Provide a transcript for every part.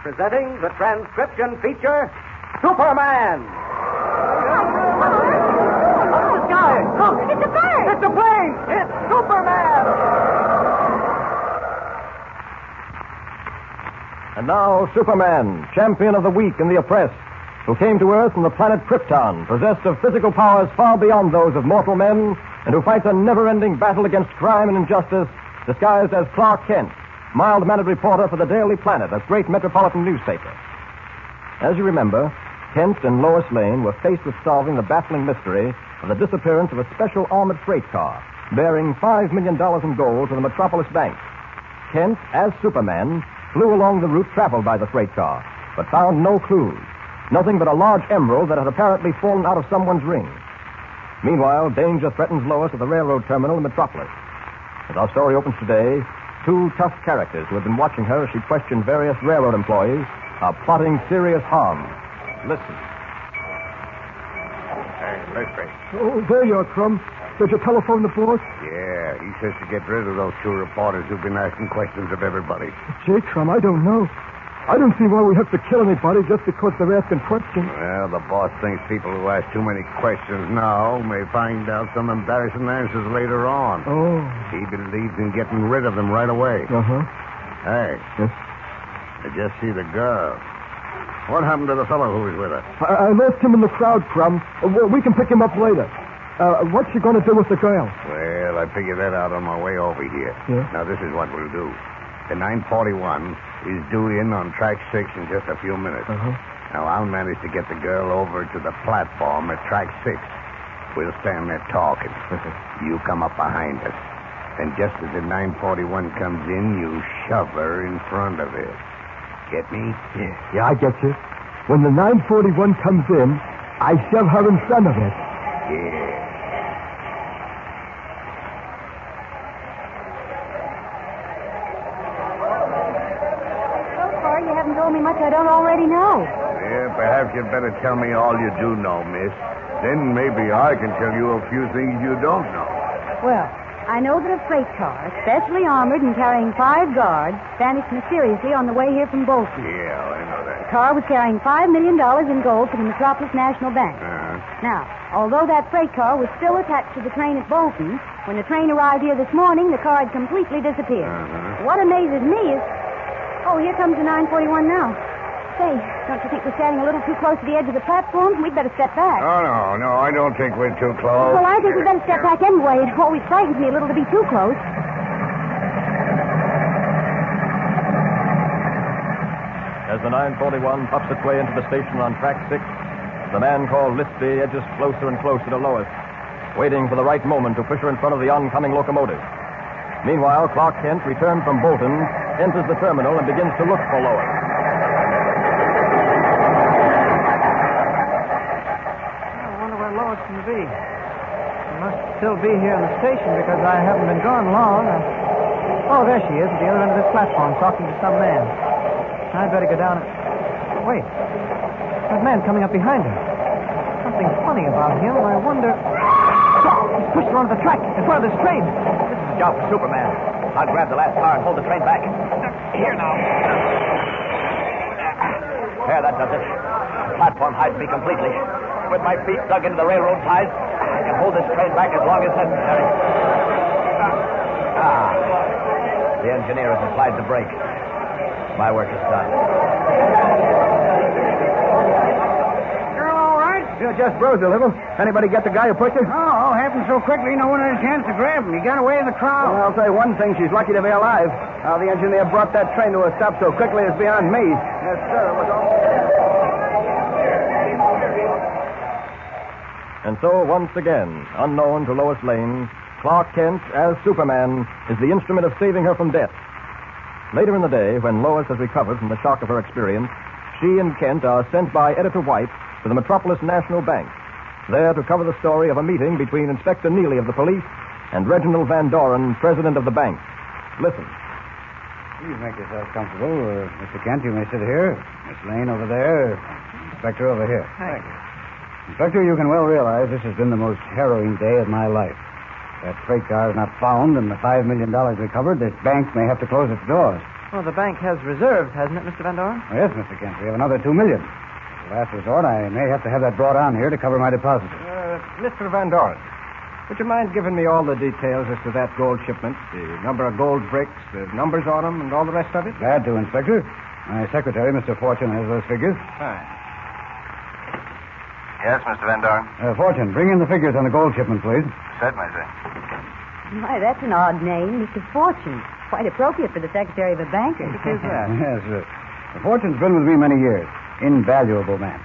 Presenting the transcription feature, Superman. Up in the sky. Look, It's a bird! it's a plane. It's Superman. And now, Superman, champion of the weak and the oppressed, who came to Earth from the planet Krypton, possessed of physical powers far beyond those of mortal men, and who fights a never-ending battle against crime and injustice, disguised as Clark Kent, mild-mannered reporter for the Daily Planet, a great metropolitan newspaper. As you remember, Kent and Lois Lane were faced with solving the baffling mystery of the disappearance of a special armored freight car bearing $5 million in gold to the Metropolis Bank. Kent, as Superman, flew along the route traveled by the freight car, but found no clues. Nothing but a large emerald that had apparently fallen out of someone's ring. Meanwhile, danger threatens Lois at the railroad terminal in Metropolis. As our story opens today, two tough characters who have been watching her as she questioned various railroad employees are plotting serious harm. Listen. Hey, Mystery. Oh, there you are, Crumb. Did you telephone the boss? Yeah, he says to get rid of those two reporters who've been asking questions of everybody. Gee, Crumb, I don't know. I don't see why we have to kill anybody just because they're asking questions. Well, the boss thinks people who ask too many questions now may find out some embarrassing answers later on. Oh. He believes in getting rid of them right away. Uh-huh. Hey, Yes. I just see the girl. What happened to the fellow who was with her? I lost him in the crowd, Crumb. We can pick him up later. What's she going to do with the girl? Well, I figured that out on my way over here. Yeah? Now, this is what we'll do. The 941 is due in on track 6 in just a few minutes. Uh-huh. Now, I'll manage to get the girl over to the platform at track 6. We'll stand there talking. You come up behind us. And just as the 941 comes in, you shove her in front of it. Get me? Yeah, I get you. When the 941 comes in, I shove her in front of it. Yeah. So far, you haven't told me much I don't already know. Yeah, perhaps you'd better tell me all you do know, miss. Then maybe I can tell you a few things you don't know. Well, I know that a freight car, specially armored and carrying 5 guards, vanished mysteriously on the way here from Bolton. Yeah, I know The that. car was carrying $5 million in gold to the Metropolis National Bank. Now, although that freight car was still attached to the train at Bolton, when the train arrived here this morning, the car had completely disappeared. What amazes me is... Oh, here comes the 941 now. Say, don't you think we're standing a little too close to the edge of the platform? We'd better step back. Oh, no, I don't think we're too close. Well, I think we'd better step back anyway. It always frightens me a little to be too close. As the 941 puffs its way into the station on track 6, the man called Lispy edges closer and closer to Lois, waiting for the right moment to push her in front of the oncoming locomotive. Meanwhile, Clark Kent, returned from Bolton, enters the terminal and begins to look for Lois. I wonder where Lois can be. She must still be here in the station because I haven't been gone long. Oh, there she is at the other end of this platform talking to some man. I'd better go down and... Wait. That man coming up behind her. Something funny about him. I wonder... He's pushed her onto the track in front of this train. This is a job for Superman. I'll grab the last car and hold the train back. Here now. There, that does it. The platform hides me completely. With my feet dug into the railroad ties, I can hold this train back as long as necessary. The engineer has applied the brake. My work is done. Girl, all right? Yeah, just bruised a little. Anybody get the guy who pushed her? Oh, happened so quickly, no one had a chance to grab him. He got away in the crowd. Well, I'll say one thing. She's lucky to be alive. How the engineer brought that train to a stop so quickly is beyond me. Yes, sir. It was all... And so, once again, unknown to Lois Lane, Clark Kent, as Superman, is the instrument of saving her from death. Later in the day, when Lois has recovered from the shock of her experience, she and Kent are sent by Editor White to the Metropolis National Bank, there to cover the story of a meeting between Inspector Neely of the police and Reginald Van Doren, president of the bank. Listen. Please make yourself comfortable. Mr. Kent, you may sit here. Miss Lane over there. Inspector over here. Thank you. Inspector, you can well realize this has been the most harrowing day of my life. That freight car is not found and the $5 million recovered, this bank may have to close its doors. Well, the bank has reserves, hasn't it, Mr. Van Doren? Oh, yes, Mr. Kent. We have another $2 million. As a last resort, I may have to have that brought on here to cover my deposit. Mr. Van Doren, would you mind giving me all the details as to that gold shipment? The number of gold bricks, the numbers on them, and all the rest of it? Glad to, Inspector. My secretary, Mr. Fortune, has those figures. Fine. Yes, Mr. Van Doren. Fortune, bring in the figures on the gold shipment, please. Certainly, sir. Why, that's an odd name, Mr. Fortune. Quite appropriate for the secretary of a bank. It is that. Yes, Fortune's been with me many years. Invaluable man.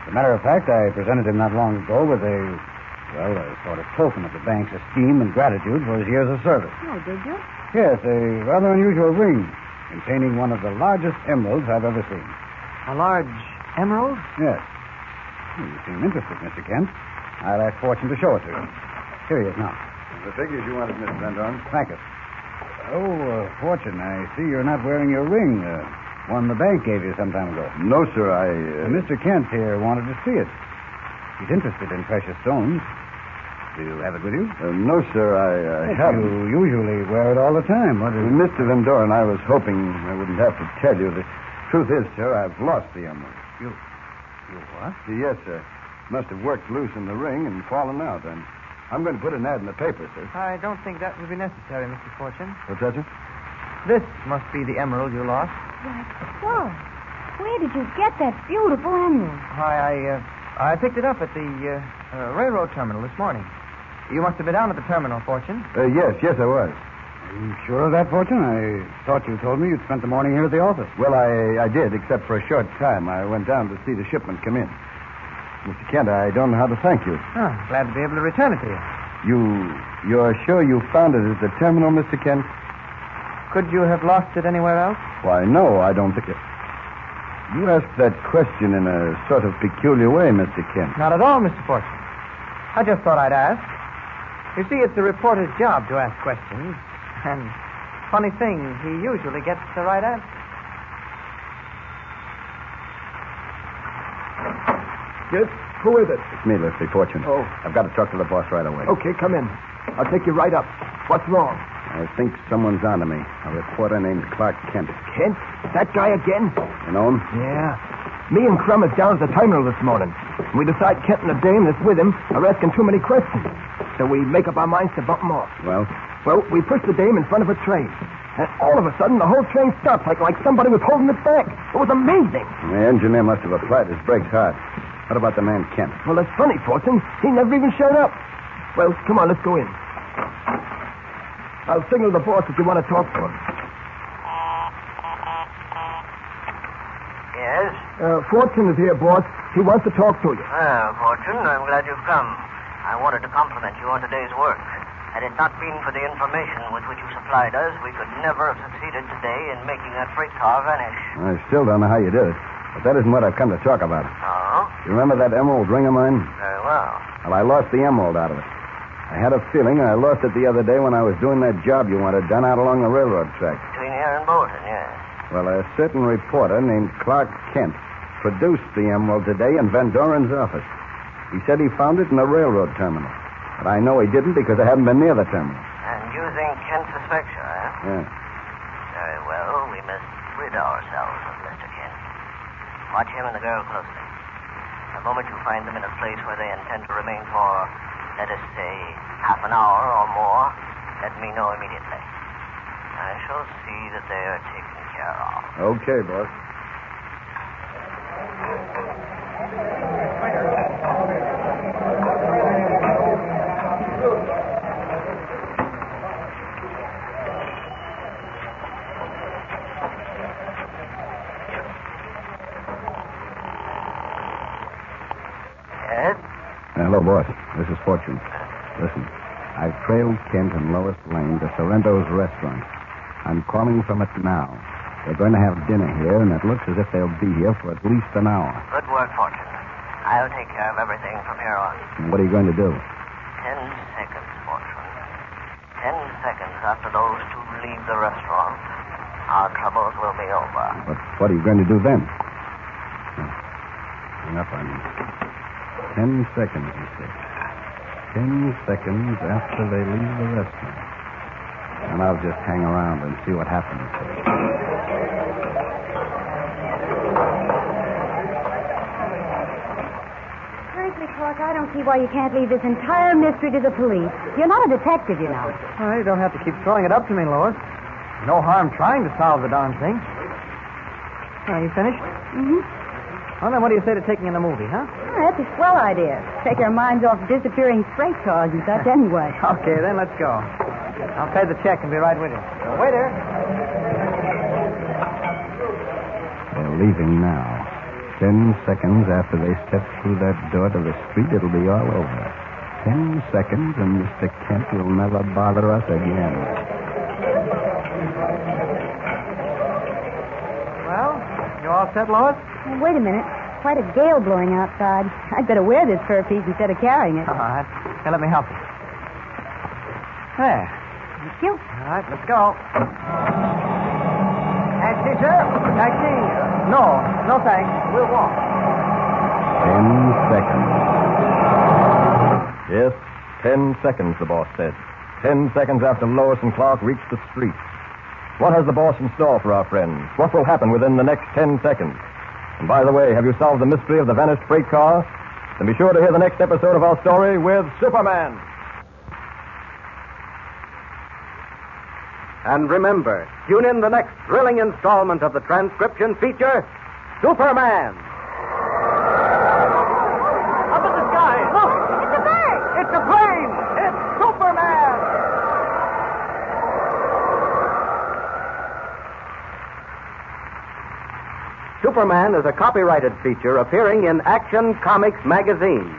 As a matter of fact, I presented him not long ago with a sort of token of the bank's esteem and gratitude for his years of service. Oh, did you? Yes, a rather unusual ring containing one of the largest emeralds I've ever seen. A large emerald? Yes. You seem interested, Mr. Kent. I'll ask Fortune to show it to you. Here he is now. The figures you wanted, Mr. Van Doren. Thank you. Oh, Fortune, I see you're not wearing your ring. One the bank gave you some time ago. No, sir, Mr. Kent here wanted to see it. He's interested in precious stones. Do you have it with you? No, sir, I haven't. You usually wear it all the time. What is it? Mr. Van Doren, I was hoping I wouldn't have to tell you. The truth is, sir, I've lost the emerald. You what? Yes, sir. Must have worked loose in the ring and fallen out. And I'm going to put an ad in the paper, sir. I don't think that would be necessary, Mr. Fortune. What's that, sir? This must be the emerald you lost. Why, so. Where did you get that beautiful emerald? Why, I picked it up at the railroad terminal this morning. You must have been down at the terminal, Fortune. Yes, I was. Are you sure of that, Fortune? I thought you told me you'd spent the morning here at the office. Well, I did, except for a short time. I went down to see the shipment come in. Mr. Kent, I don't know how to thank you. Oh, glad to be able to return it to you. You're sure you found it at the terminal, Mr. Kent? Could you have lost it anywhere else? Why, no, I don't think it. You asked that question in a sort of peculiar way, Mr. Kent. Not at all, Mr. Fortune. I just thought I'd ask. You see, it's a reporter's job to ask questions. And funny thing, he usually gets the right answer. Yes? Who is it? It's me, Leslie Fortune. Oh. I've got to talk to the boss right away. Okay, come in. I'll take you right up. What's wrong? I think someone's onto me. A reporter named Clark Kent. Kent? That guy again? You know him? Yeah. Me and Crum is down at the terminal this morning. We decide Kent and the dame that's with him are asking too many questions. So we make up our minds to bump them off. Well? Well, we push the dame in front of a train. And all of a sudden, the whole train stopped like somebody was holding it back. It was amazing. The engineer must have applied his brakes hard. What about the man, Kent? Well, that's funny, Fortune. He never even showed up. Well, come on, let's go in. I'll signal the boss if you want to talk to him. Yes? Fortune is here, boss. He wants to talk to you. Fortune, I'm glad you've come. I wanted to compliment you on today's work. Had it not been for the information with which you supplied us, we could never have succeeded today in making that freight car vanish. I still don't know how you did it. But that isn't what I've come to talk about. Oh? You remember that emerald ring of mine? Very well. Well, I lost the emerald out of it. I had a feeling I lost it the other day when I was doing that job you wanted done out along the railroad track. Between here and Bolton, yes. Well, a certain reporter named Clark Kent produced the emerald today in Van Doren's office. He said he found it in the railroad terminal. But I know he didn't because I haven't been near the terminal. And using Kent's suspicion, eh? Yeah. Very well. We must rid ourselves of Mr. Kent. Watch him and the girl closely. The moment you find them in a place where they intend to remain for, let us say, half an hour or more, let me know immediately. I shall see that they are taken care of. Okay, boss. Yes? Hello, boss. This is Fortune. Listen, I've trailed Kent and Lois Lane to Sorrento's restaurant. I'm calling from it now. They're going to have dinner here, and it looks as if they'll be here for at least an hour. Good work, Fortune. I'll take care of everything from here on. And what are you going to do? 10 seconds, Fortune. 10 seconds after those two leave the restaurant, our troubles will be over. But what are you going to do then? Hang up on me. 10 seconds, he said. 10 seconds after they leave the restaurant. And I'll just hang around and see what happens. Frankly, Clark, I don't see why you can't leave this entire mystery to the police. You're not a detective, you know. Well, you don't have to keep throwing it up to me, Lois. No harm trying to solve the darn thing. Are you finished? Mm-hmm. Well, then what do you say to taking in a movie, huh? Oh, that's a swell idea. Take our minds off disappearing freight cars and such anyway. Okay, then let's go. I'll pay the check and be right with you. Waiter. They're leaving now. 10 seconds after they step through that door to the street, it'll be all over. 10 seconds, and Mr. Kent will never bother us again. Well, you all set, Lois? Oh, wait a minute. Quite a gale blowing outside. I'd better wear this fur piece instead of carrying it. All right. Hey, let me help you. There. Thank you. All right, let's go. Taxi, sir? Taxi? No, thanks. We'll walk. 10 seconds. Yes, 10 seconds, the boss said. 10 seconds after Lois and Clark reached the street. What has the boss in store for our friends? What will happen within the next 10 seconds? And by the way, have you solved the mystery of the vanished freight car? Then be sure to hear the next episode of our story with Superman. And remember, tune in the next thrilling installment of the transcription feature, Superman. Up in the sky, look! It's a bird! It's a plane! It's Superman! Superman is a copyrighted feature appearing in Action Comics magazine.